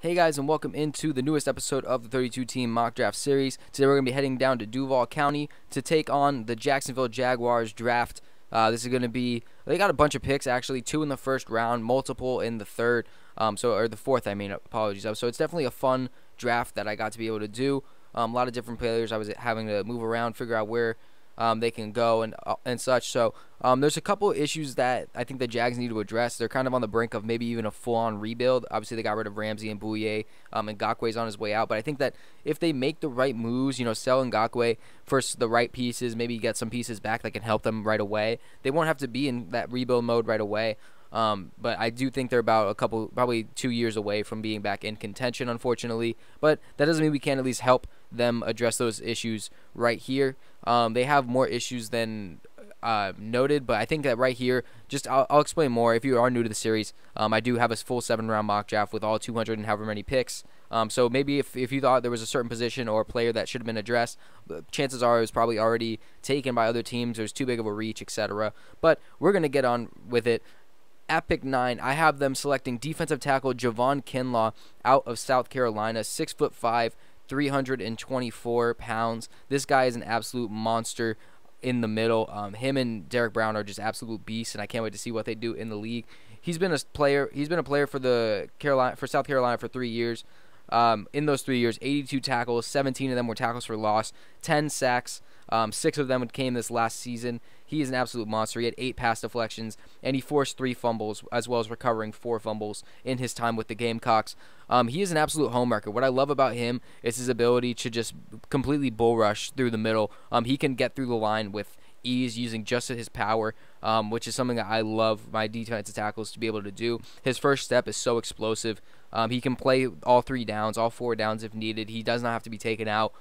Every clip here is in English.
Hey guys, and welcome into the newest episode of the 32 team mock draft series. Today we're going to be heading down to Duval County to take on the Jacksonville Jaguars draft. This is going to be, they got a bunch of picks actually, 2 in the first round, multiple in the third, or the fourth, apologies. So it's definitely a fun draft that I got to be able to do. A lot of different players I was having to move around, figure out where they can go and such. So there's a couple of issues that I think the Jags need to address. They're kind of on the brink of maybe even a full-on rebuild. Obviously, they got rid of Ramsey and Bouye, and Ngokoue's on his way out. But I think that if they make the right moves, sell Ngokoue for the right pieces, maybe get some pieces back that can help them right away, they won't have to be in that rebuild mode right away. But I do think they're about probably 2 years away from being back in contention, unfortunately. But that doesn't mean we can't at least help them address those issues right here. They have more issues than noted, but I think that right here, I'll explain more. If you are new to the series, I do have a full 7-round mock draft with all 200 and however many picks. So maybe if you thought there was a certain position or player that should have been addressed, chances are it was probably already taken by other teams. There's too big of a reach, etc. But we're going to get on with it. At pick 9, I have them selecting defensive tackle Javon Kinlaw out of South Carolina, 6'5", 324 pounds. This guy is an absolute monster in the middle. Him and Derek Brown are just absolute beasts, and I can't wait to see what they do in the league. He's been a player for South Carolina for 3 years. In those 3 years, 82 tackles, 17 of them were tackles for loss, 10 sacks. 6 of them came this last season. He is an absolute monster. He had 8 pass deflections, and he forced 3 fumbles, as well as recovering 4 fumbles in his time with the Gamecocks. He is an absolute homewrecker. What I love about him is his ability to just completely bull rush through the middle. He can get through the line with ease using just his power, which is something that I love my defensive tackles to be able to do. His first step is so explosive. He can play all 3 downs, all 4 downs if needed. He does not have to be taken out.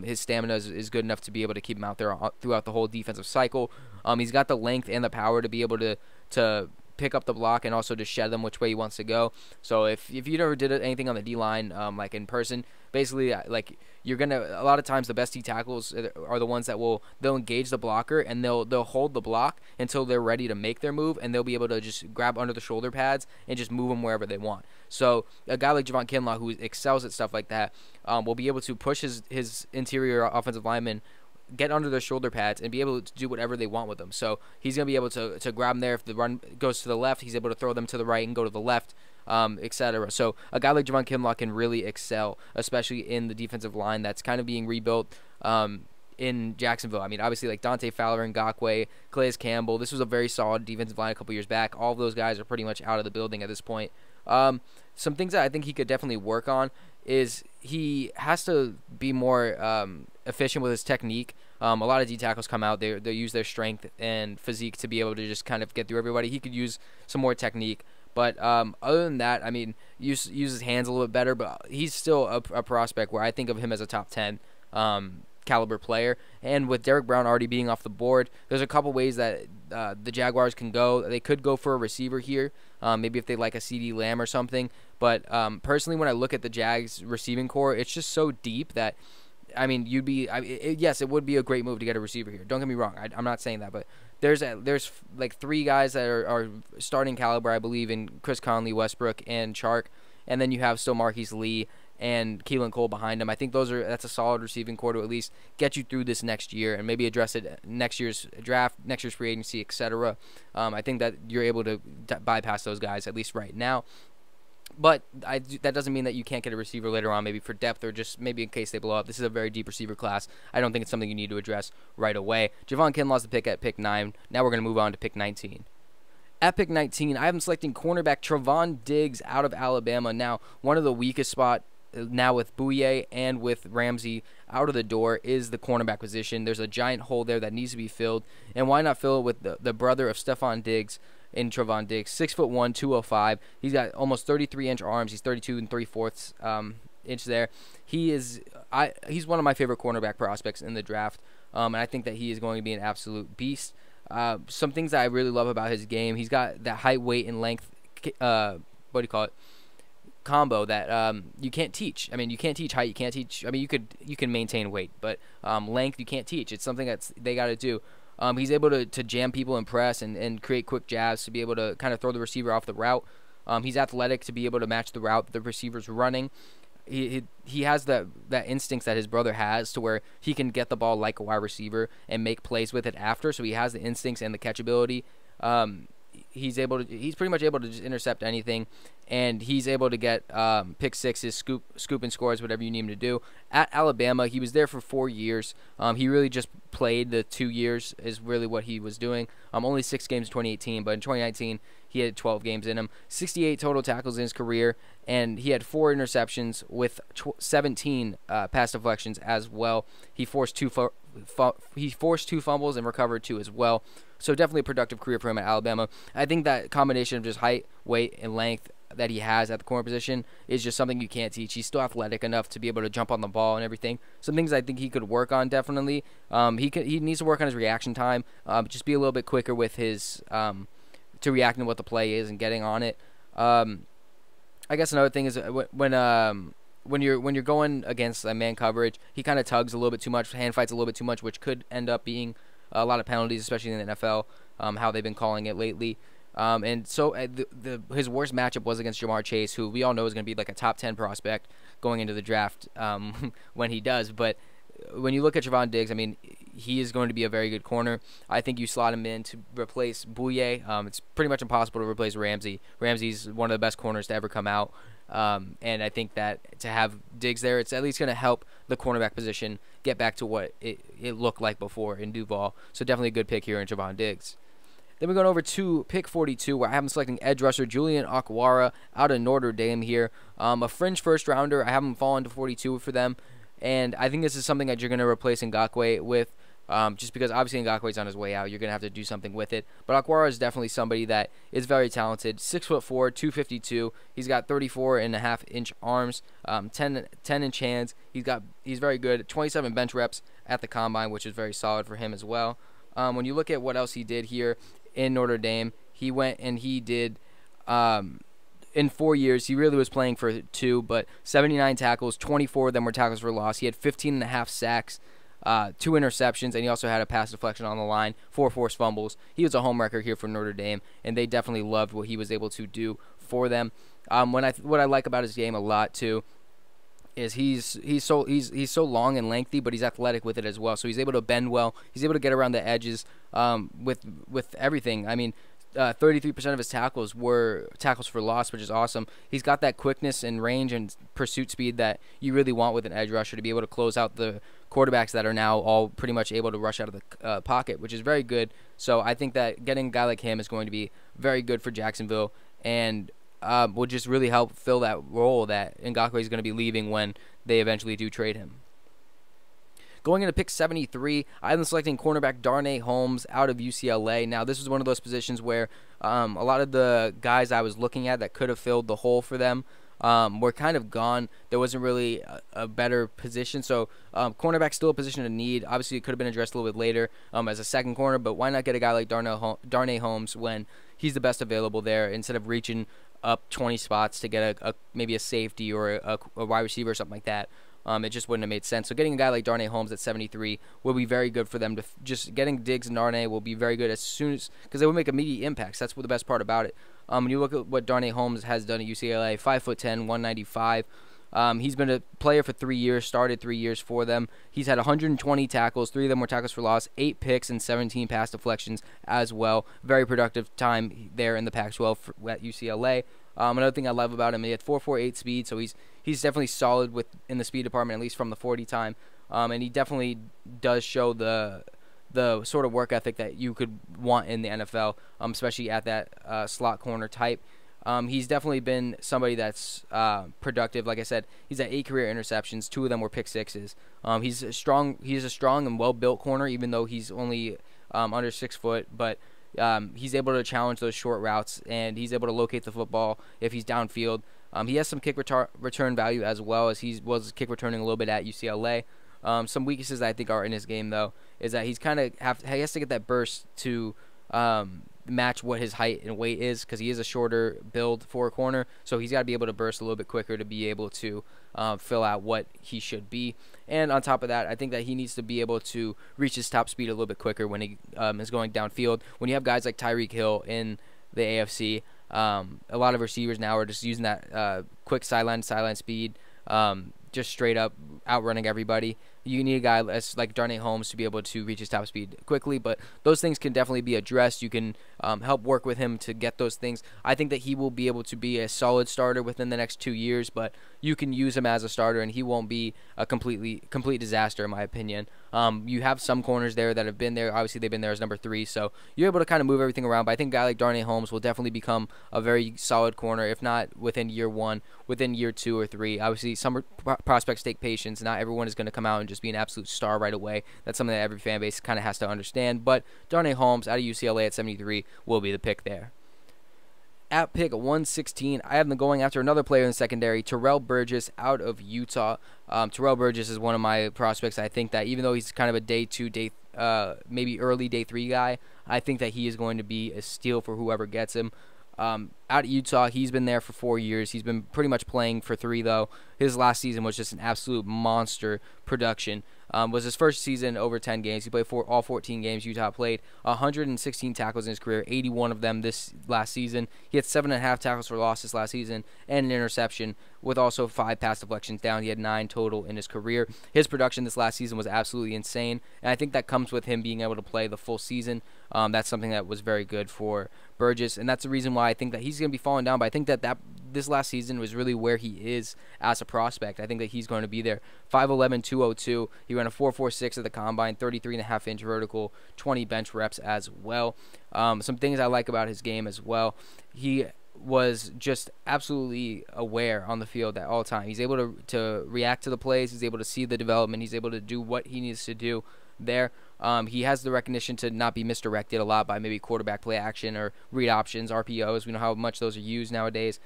His stamina is good enough to be able to keep him out there throughout the whole defensive cycle. He's got the length and the power to be able to pick up the block and also to shed them which way he wants to go. So if you never did anything on the D-line, like in person, basically you're gonna, a lot of times the best D tackles are the ones that they'll engage the blocker and they'll hold the block until they're ready to make their move, and they'll be able to just grab under the shoulder pads and just move them wherever they want. So a guy like Javon Kinlaw, who excels at stuff like that, will be able to push his interior offensive linemen, get under their shoulder pads, and be able to do whatever they want with them. So he's going to be able to grab them there. If the run goes to the left, he's able to throw them to the right and go to the left, etc. So a guy like Javon Kinlaw can really excel, especially in the defensive line that's kind of being rebuilt in Jacksonville. I mean, obviously, like Dante Fowler and Ngokoue, Calais Campbell, this was a very solid defensive line a couple years back. All of those guys are pretty much out of the building at this point. Some things that I think he could definitely work on is he has to be more efficient with his technique. A lot of D tackles come out, they use their strength and physique to be able to just kind of get through everybody. He could use some more technique. But other than that, I mean, use his hands a little bit better, but he's still a prospect where I think of him as a top 10 caliber player. And with Derek Brown already being off the board, there's a couple ways that the Jaguars can go. They could go for a receiver here, maybe if they like a CD Lamb or something. But personally, when I look at the Jags receiving core, it's just so deep that, I mean, yes, it would be a great move to get a receiver here. Don't get me wrong. I'm not saying that, but there's like 3 guys that are starting caliber, I believe, in Chris Conley, Westbrook, and Chark. And then you have still Marquise Lee and Keelan Cole behind him. I think that's a solid receiving core to at least get you through this next year and maybe address it next year's draft, next year's free agency, etc. I think that you're able to bypass those guys, at least right now. But that doesn't mean that you can't get a receiver later on, maybe for depth or just maybe in case they blow up. This is a very deep receiver class. I don't think it's something you need to address right away. Javon Kinlaw's the pick at pick 9. Now we're going to move on to pick 19. At pick 19, I am selecting cornerback Trevon Diggs out of Alabama. Now, one of the weakest spot now with Bouye and with Ramsey out of the door is the cornerback position. There's a giant hole there that needs to be filled. And why not fill it with the brother of Stephon Diggs in Trevon Diggs, 6'1", 205. He's got almost 33-inch arms. He's 32 3/4 inch there. He's one of my favorite cornerback prospects in the draft, and I think that he is going to be an absolute beast. Some things that I really love about his game, he's got that height, weight, and length, combo that you can't teach. I mean, you can't teach height, you can't teach, I mean, you can maintain weight, but length you can't teach. It's something they got to do. He's able to jam people and press and create quick jabs to be able to kind of throw the receiver off the route. He's athletic to be able to match the route the receiver's running. He has that instincts that his brother has, to where he can get the ball like a wide receiver and make plays with it after. So he has the instincts and the catchability. He's pretty much able to just intercept anything, and he's able to get pick sixes, scoop and scores, whatever you need him to do. At Alabama, he was there for 4 years. He really just played the 2 years is really what he was doing. Only 6 games in 2018, but in 2019 he had 12 games in him. 68 total tackles in his career, and he had 4 interceptions with 17 pass deflections as well. He forced two fumbles and recovered 2 as well. So definitely a productive career for him at Alabama. I think that combination of just height, weight, and length that he has at the corner position is just something you can't teach. He's still athletic enough to be able to jump on the ball and everything. Some things I think he could work on definitely. He needs to work on his reaction time. Just be a little bit quicker with his to reacting to what the play is and getting on it. I guess another thing is when you're going against a man coverage, he kind of tugs a little bit too much, hand fights a little bit too much, which could end up being a lot of penalties, especially in the NFL, how they've been calling it lately. And so his worst matchup was against Jamar Chase, who we all know is going to be like a top 10 prospect going into the draft when he does. But when you look at Trevon Diggs, I mean, he is going to be a very good corner. I think you slot him in to replace Bouye. It's pretty much impossible to replace Ramsey. Ramsey's one of the best corners to ever come out. And I think that to have Diggs there, it's at least going to help the cornerback position get back to what it looked like before in Duval. So definitely a good pick here in Trevon Diggs. Then we're going over to pick 42, where I have him selecting edge rusher Julian Okwara out of Notre Dame here. A fringe first rounder. I have him falling to 42 for them. And I think this is something that you're going to replace Ngokoue with. Just because obviously Ngakoue's on his way out, you're going to have to do something with it. But Okwara is definitely somebody that is very talented. 6'4", 252. He's got 34.5-inch arms, 10-inch hands. He's very good. 27 bench reps at the combine, which is very solid for him as well. When you look at what else he did here in Notre Dame, he went and he did in 4 years, he really was playing for 2, but 79 tackles, 24 of them were tackles for loss. He had 15.5 sacks. 2 interceptions, and he also had a pass deflection on the line, 4 forced fumbles. He was a home wrecker here for Notre Dame, and they definitely loved what he was able to do for them. What I like about his game a lot too is he's so long and lengthy, but he's athletic with it as well. So he's able to bend well. He's able to get around the edges with everything. I mean, 33% of his tackles were tackles for loss, which is awesome. He's got that quickness and range and pursuit speed that you really want with an edge rusher to be able to close out the quarterbacks that are now all pretty much able to rush out of the pocket, which is very good. So I think that getting a guy like him is going to be very good for Jacksonville and will just really help fill that role that Ngokoue is going to be leaving when they eventually do trade him. Going into pick 73, I'm selecting cornerback Darnay Holmes out of UCLA. Now, this was one of those positions where a lot of the guys I was looking at that could have filled the hole for them were kind of gone. There wasn't really a better position. So, cornerback's still a position of need. Obviously, it could have been addressed a little bit later as a second corner, but why not get a guy like Darnay Holmes when he's the best available there instead of reaching up 20 spots to get maybe a safety or a wide receiver or something like that. It just wouldn't have made sense. So getting a guy like Darnay Holmes at 73 will be very good for them. Just getting Diggs and Darnay will be very good as soon as, because they will make immediate impacts. That's what the best part about it. When you look at what Darnay Holmes has done at UCLA, 5'10", 195. He's been a player for 3 years, started 3 years for them. He's had 120 tackles, 3 of them were tackles for loss, 8 picks, and 17 pass deflections as well. Very productive time there in the Pac-12 at UCLA. Another thing I love about him, he had 4.48 speed, so he's definitely solid in the speed department, at least from the 40 time. And he definitely does show the sort of work ethic that you could want in the NFL, especially at that slot corner type. He's definitely been somebody that's productive. Like I said, he's at 8 career interceptions. 2 of them were pick sixes. He's a strong and well-built corner, even though he's only under 6 foot. But he's able to challenge those short routes, and he's able to locate the football if he's downfield. He has some kick return value as well, as he was kick returning a little bit at UCLA. Some weaknesses that I think are in his game, though, is that he has to get that burst to match what his height and weight is, because he is a shorter build for a corner, so he's got to be able to burst a little bit quicker to be able to fill out what he should be. And on top of that, I think that he needs to be able to reach his top speed a little bit quicker when he is going downfield. When you have guys like Tyreek Hill in the AFC, A lot of receivers now are just using that quick sideline speed, just straight up outrunning everybody. You need a guy like Darnay Holmes to be able to reach his top speed quickly, but those things can definitely be addressed. You can help work with him to get those things. I think that he will be able to be a solid starter within the next 2 years, but you can use him as a starter, and he won't be a complete disaster, in my opinion. You have some corners there that have been there. Obviously, they've been there as number 3, so you're able to kind of move everything around. But I think a guy like Darnay Holmes will definitely become a very solid corner, if not within year 1, within year 2 or 3. Obviously, some prospects take patience. Not everyone is going to come out and just be an absolute star right away. That's something that every fan base kind of has to understand. But Darnay Holmes out of UCLA at 73 will be the pick there. At pick 116, I have them going after another player in the secondary, Terrell Burgess out of Utah. Terrell Burgess is one of my prospects. I think that even though he's kind of a day 2, maybe early day 3 guy, I think that he is going to be a steal for whoever gets him. Out of Utah, he's been there for 4 years. He's been pretty much playing for 3, though. His last season was just an absolute monster production. Was his first season over 10 games. He played all 14 games Utah played. 116 tackles in his career, 81 of them this last season. He had 7.5 tackles for loss this last season and an interception, with also 5 pass deflections down. He had 9 total in his career. His production this last season was absolutely insane, and I think that comes with him being able to play the full season. That's something that was very good for Burgess, and that's the reason why I think that he's going to be falling down. But I think that this last season was really where he is as a prospect. I think that he's going to be there. 5'11", 202. He ran a 4.46 at the combine, 33.5-inch vertical, 20 bench reps as well. Some things I like about his game as well. He was just absolutely aware on the field at all times. He's able to react to the plays. He's able to see the development. He's able to do what he needs to do there. He has the recognition to not be misdirected a lot by maybe quarterback play action or read options, RPOs. We know how much those are used nowadays.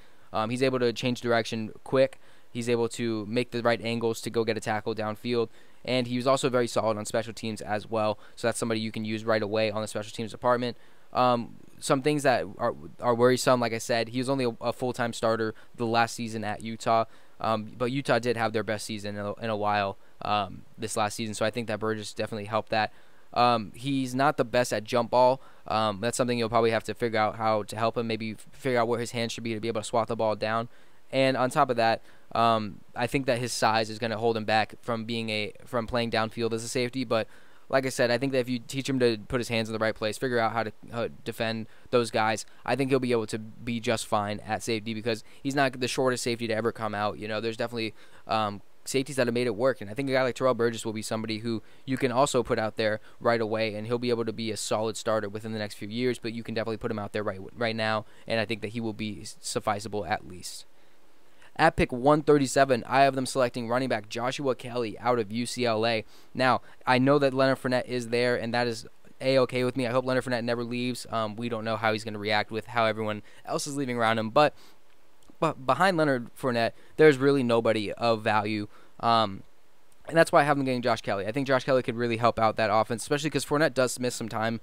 He's able to change direction quick. He's able to make the right angles to go get a tackle downfield. And he was also very solid on special teams as well. So that's somebody you can use right away on the special teams department. Some things that are worrisome, like I said, he was only a full-time starter the last season at Utah. But Utah did have their best season in a while this last season. So I think that Burgess definitely helped that. He's not the best at jump ball. That's something you'll probably have to figure out how to help him, maybe figure out where his hands should be to be able to swat the ball down. And on top of that, I think that his size is going to hold him back from playing downfield as a safety. But like I said, I think that if you teach him to put his hands in the right place, figure out how to defend those guys, I think he'll be able to be just fine at safety, because he's not the shortest safety to ever come out. You know, there's definitely safeties that have made it work, and I think a guy like Terrell Burgess will be somebody who you can also put out there right away, and he'll be able to be a solid starter within the next few years. But you can definitely put him out there right now, and I think that he will be sufficeable at least. At pick 137, I have them selecting running back Joshua Kelly out of UCLA. Now, I know that Leonard Fournette is there, and that is A-okay with me. I hope Leonard Fournette never leaves. We don't know how he's going to react with how everyone else is leaving around him. But behind Leonard Fournette, there's really nobody of value. And that's why I have them getting Josh Kelly. I think Josh Kelly could really help out that offense, especially because Fournette does miss some time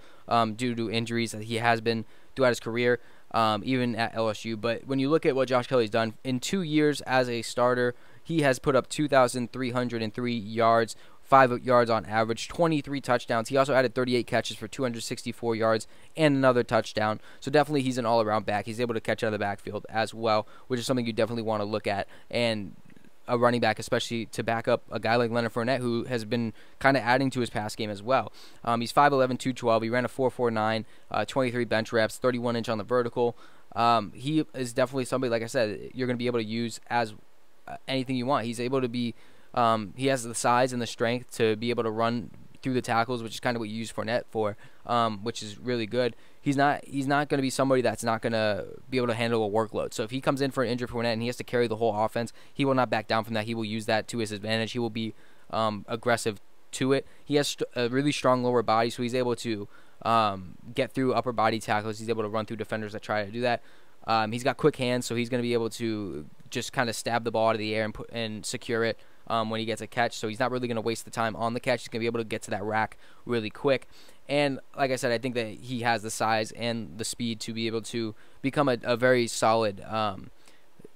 due to injuries that he has been throughout his career. Even at LSU. But when you look at what Josh Kelly's done, in 2 years as a starter, he has put up 2,303 yards, 5 yards on average, 23 touchdowns. He also added 38 catches for 264 yards and another touchdown. So definitely he's an all-around back. He's able to catch out of the backfield as well, which is something you definitely want to look at. And a running back, especially to back up a guy like Leonard Fournette, who has been kind of adding to his pass game as well. He's 5'11", 212. He ran a 4.49, 23 bench reps, 31-inch on the vertical. He is definitely somebody, like I said, you're going to be able to use as anything you want. He's able to be, he has the size and the strength to be able to run through the tackles, which is kind of what you use Fournette for, which is really good. He's not going to be somebody that's not going to be able to handle a workload. So if he comes in for an injured Fournette and he has to carry the whole offense, he will not back down from that. He will use that to his advantage. He will be aggressive to it. He has a really strong lower body, so he's able to get through upper body tackles. He's able to run through defenders that try to do that. He's got quick hands, so he's going to be able to just kind of stab the ball out of the air and secure it when he gets a catch. So he's not really going to waste the time on the catch. He's going to be able to get to that rack really quick. And like I said, I think that he has the size and the speed to be able to become a very solid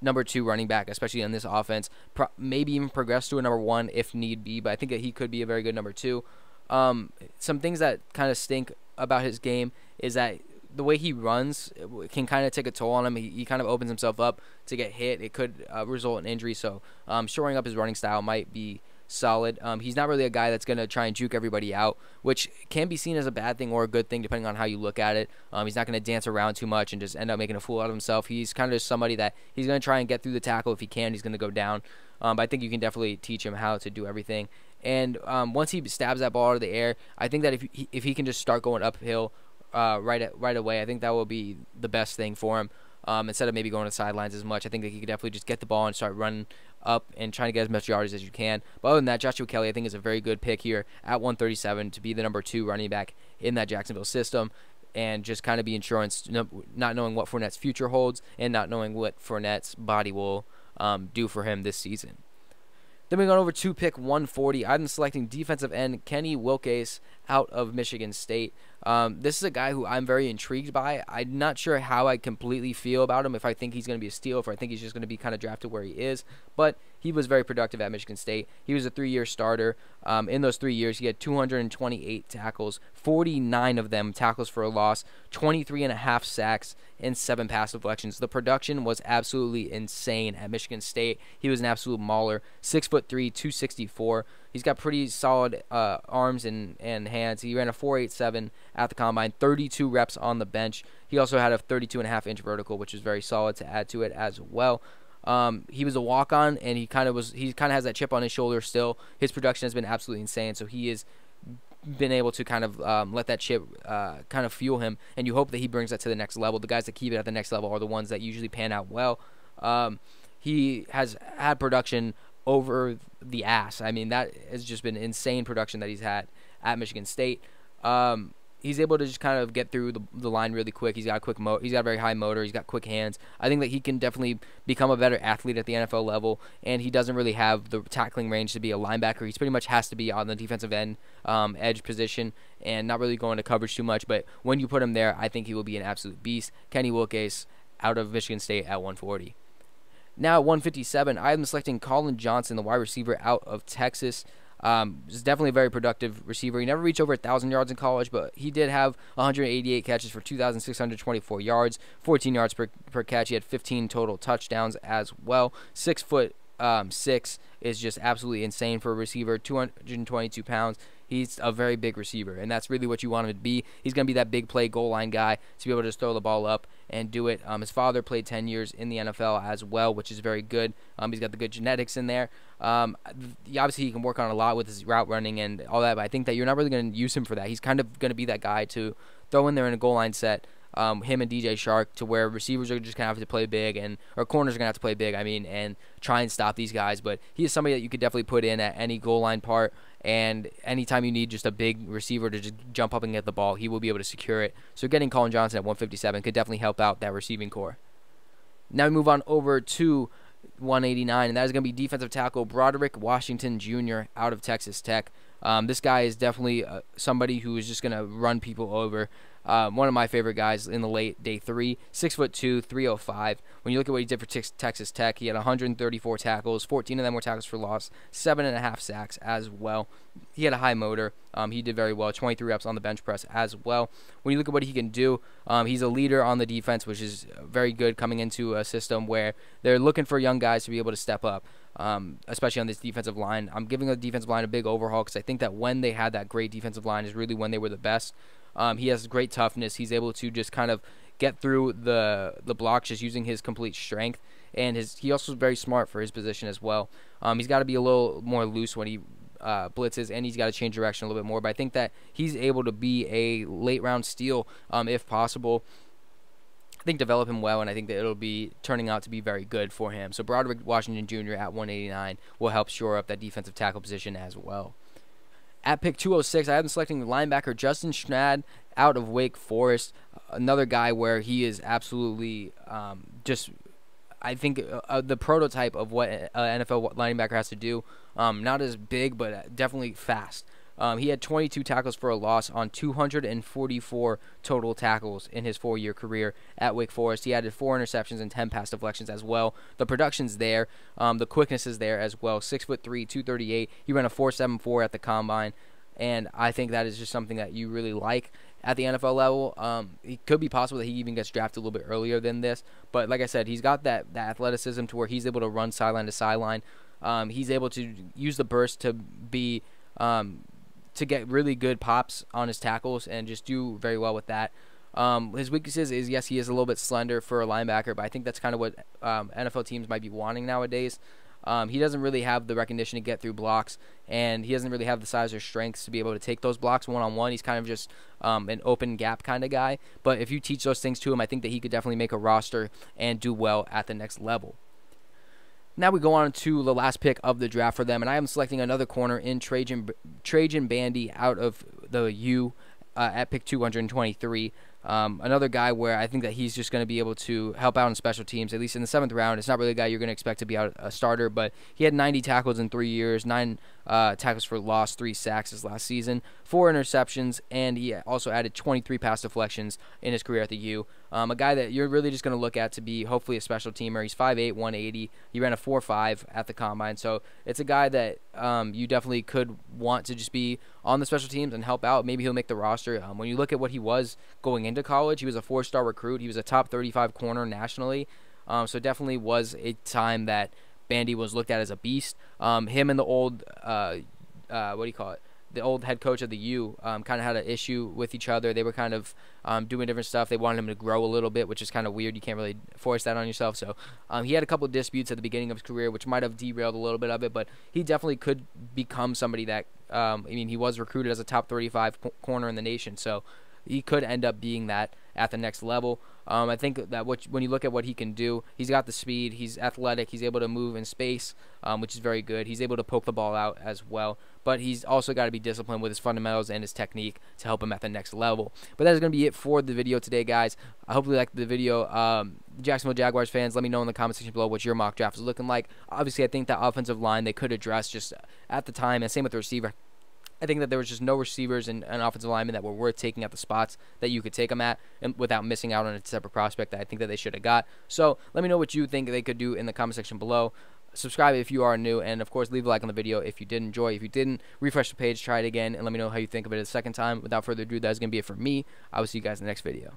number 2 running back, especially in this offense. Maybe even progress to a number 1 if need be, but I think that he could be a very good number 2. Some things that kind of stink about his game is that the way he runs can kind of take a toll on him. He kind of opens himself up to get hit. It could result in injury. So shoring up his running style might be solid. He's not really a guy that's going to try and juke everybody out, which can be seen as a bad thing or a good thing depending on how you look at it. He's not going to dance around too much and just end up making a fool out of himself. He's kind of just somebody that he's going to try and get through the tackle. If he can, he's going to go down. But I think you can definitely teach him how to do everything. And once he stabs that ball out of the air, I think that if he can just start going uphill right away, I think that will be the best thing for him. Instead of maybe going to the sidelines as much, I think that he could definitely just get the ball and start running up and trying to get as much yardage as you can. But other than that, Joshua Kelly, I think, is a very good pick here at 137 to be the number 2 running back in that Jacksonville system, and just kind of be insurance, not knowing what Fournette's future holds and not knowing what Fournette's body will do for him this season. Then we go over to pick 140. I'm selecting defensive end Kenny Willekes out of Michigan State. This is a guy who I'm very intrigued by. I'm not sure how I completely feel about him, if I think he's going to be a steal, if I think he's just going to be kind of drafted where he is. But he was very productive at Michigan State. He was a 3-year starter. In those 3 years, he had 228 tackles, 49 of them tackles for a loss, 23.5 sacks, and 7 pass deflections. The production was absolutely insane at Michigan State. He was an absolute mauler, 6'3", 264. He's got pretty solid arms and hands. He ran a 4.87 at the combine, 32 reps on the bench. He also had a 32.5-inch vertical, which is very solid to add to it as well. He was a walk-on, and he kind of has that chip on his shoulder still. His production has been absolutely insane, so he has been able to kind of let that chip kind of fuel him, and you hope that he brings that to the next level. The guys that keep it at the next level are the ones that usually pan out well. He has had production over the ass. I mean, that has just been insane production that he's had at Michigan State. He's able to just kind of get through the line really quick. He's got he's got a very high motor. He's got quick hands. I think that he can definitely become a better athlete at the NFL level, and he doesn't really have the tackling range to be a linebacker. He pretty much has to be on the defensive end edge position and not really going to coverage too much. But when you put him there, I think he will be an absolute beast. Kenny Willekes out of Michigan State at 140. Now at 157, I'm selecting Collin Johnson, the wide receiver out of Texas. He's definitely a very productive receiver. He never reached over 1,000 yards in college, but he did have 188 catches for 2,624 yards, 14 yards per catch. He had 15 total touchdowns as well. 6'6" is just absolutely insane for a receiver. 222 pounds. He's a very big receiver, and that's really what you want him to be. He's going to be that big play goal line guy to be able to just throw the ball up and do it. His father played 10 years in the NFL as well, which is very good. He's got the good genetics in there. Obviously, he can work on a lot with his route running and all that, but I think that you're not really going to use him for that. He's kind of going to be that guy to throw in there in a goal line set, him and DJ Shark, to where receivers are just going to have to play big, or corners are going to have to play big, and try and stop these guys. But he is somebody that you could definitely put in at any goal line part, and anytime you need just a big receiver to just jump up and get the ball, he will be able to secure it. So getting Collin Johnson at 157 could definitely help out that receiving core. Now we move on over to 189, and that is going to be defensive tackle Broderick Washington Jr. out of Texas Tech. This guy is definitely somebody who is just going to run people over. One of my favorite guys in the late day 3, 6'2", 305. When you look at what he did for Texas Tech, he had 134 tackles, 14 of them were tackles for loss, 7.5 sacks as well. He had a high motor. He did very well, 23 reps on the bench press as well. When you look at what he can do, he's a leader on the defense, which is very good coming into a system where they're looking for young guys to be able to step up, especially on this defensive line. I'm giving the defensive line a big overhaul because I think that when they had that great defensive line is really when they were the best. He has great toughness. He's able to just kind of get through the blocks just using his complete strength, and he also is very smart for his position as well. He's got to be a little more loose when he blitzes, and he's got to change direction a little bit more. But I think that he's able to be a late round steal if possible. I think develop him well, and I think that it'll be turning out to be very good for him. So Broderick Washington Jr. at 189 will help shore up that defensive tackle position as well. At pick 206, I have been selecting the linebacker Justin Schnadd out of Wake Forest. Another guy where he is absolutely just, I think, the prototype of what an NFL linebacker has to do. Not as big, but definitely fast. He had 22 tackles for a loss on 244 total tackles in his 4-year career at Wake Forest. He added 4 interceptions and 10 pass deflections as well. The production's there. The quickness is there as well. 6'3", 238. He ran a 4.74 at the combine, and I think that is just something that you really like. at the NFL level. It could be possible that he even gets drafted a little bit earlier than this. But like I said, he's got that athleticism to where he's able to run sideline to sideline. He's able to use the burst to be to get really good pops on his tackles and just do very well with that. His weaknesses is, yes, he is a little bit slender for a linebacker, but I think that's kind of what NFL teams might be wanting nowadays. He doesn't really have the recognition to get through blocks, and he doesn't really have the size or strengths to be able to take those blocks one-on-one. He's kind of just an open gap kind of guy. But if you teach those things to him, I think that he could definitely make a roster and do well at the next level. Now we go on to the last pick of the draft for them, and I am selecting another corner in Trajan Bandy out of the U at pick 223. Another guy where I think that he's just going to be able to help out in special teams, at least in the 7th round. It's not really a guy you're going to expect to be out a starter, but he had 90 tackles in 3 years, 9 tackles for loss, 3 sacks his last season, 4 interceptions, and he also added 23 pass deflections in his career at the U. A guy that you're really just going to look at to be hopefully a special teamer. He's 5'8", 180. He ran a 4.5 at the combine, so it's a guy that you definitely could want to just be on the special teams and help out. Maybe he'll make the roster. When you look at what he was going into college, he was a 4-star recruit. He was a top 35 corner nationally, so definitely was a time that Bandy was looked at as a beast. Him and the old the old head coach of the U kind of had an issue with each other. They were kind of doing different stuff. They wanted him to grow a little bit, which is kind of weird. You can't really force that on yourself. So he had a couple of disputes at the beginning of his career, which might have derailed a little bit of it, but he definitely could become somebody that, I mean, he was recruited as a top 35 corner in the nation, so he could end up being that at the next level. I think that when you look at what he can do, he's got the speed, he's athletic, he's able to move in space, which is very good. He's able to poke the ball out as well, but he's also got to be disciplined with his fundamentals and his technique to help him at the next level. But that is going to be it for the video today, guys. I hope you liked the video. Jacksonville Jaguars fans, let me know in the comment section below what your mock draft is looking like. Obviously, I think that offensive line they could address just at the time, and same with the receiver. I think that there was just no receivers and offensive linemen that were worth taking at the spots that you could take them at, and without missing out on a separate prospect that I think that they should have got. So let me know what you think they could do in the comment section below. Subscribe if you are new, and of course leave a like on the video if you did enjoy. If you didn't, refresh the page, try it again, and let me know how you think of it a second time. Without further ado, that's going to be it for me. I will see you guys in the next video.